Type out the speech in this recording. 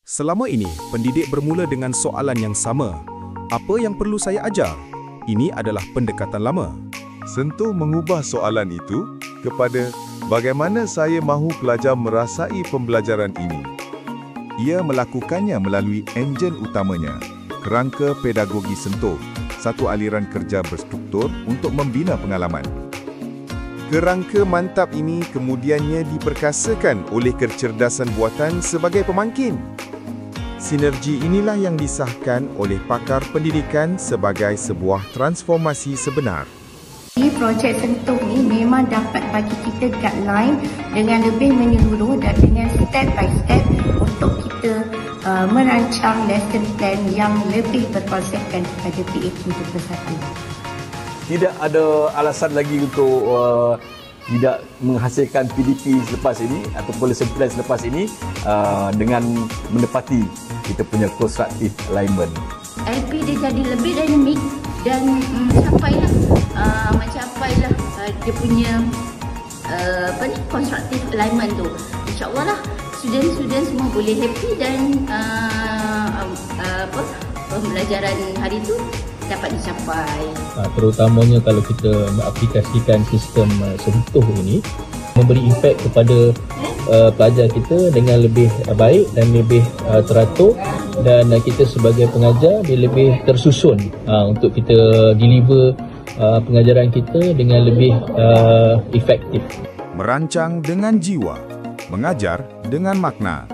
Selama ini, pendidik bermula dengan soalan yang sama. Apa yang perlu saya ajar? Ini adalah pendekatan lama. Sentuh mengubah soalan itu kepada bagaimana saya mahu pelajar merasai pembelajaran ini. Ia melakukannya melalui enjin utamanya, kerangka pedagogi Sentuh, satu aliran kerja berstruktur untuk membina pengalaman. Kerangka mantap ini kemudiannya diperkasakan oleh kecerdasan buatan sebagai pemangkin. Sinergi inilah yang disahkan oleh pakar pendidikan sebagai sebuah transformasi sebenar. Projek Sentuh ni memang dapat bagi kita guideline dengan lebih menyeluruh dan dengan step by step untuk kita merancang lesson plan yang lebih berkonsepkan kepada PAP 21. Tidak ada alasan lagi untuk tidak menghasilkan PDP selepas ini ataupun lesson plan selepas ini dengan menepati kita punya constructive alignment. LP dia jadi lebih dinamik dan mencapailah dia punya constructive alignment tu. InsyaAllah lah student semua boleh happy dan pembelajaran hari tu dapat dicapai. Terutamanya kalau kita mengaplikasikan sistem Sentuh ini, memberi impak kepada pelajar kita dengan lebih baik dan lebih teratur, dan kita sebagai pengajar dia lebih tersusun untuk kita deliver pengajaran kita dengan lebih efektif. Merancang dengan jiwa, mengajar dengan makna.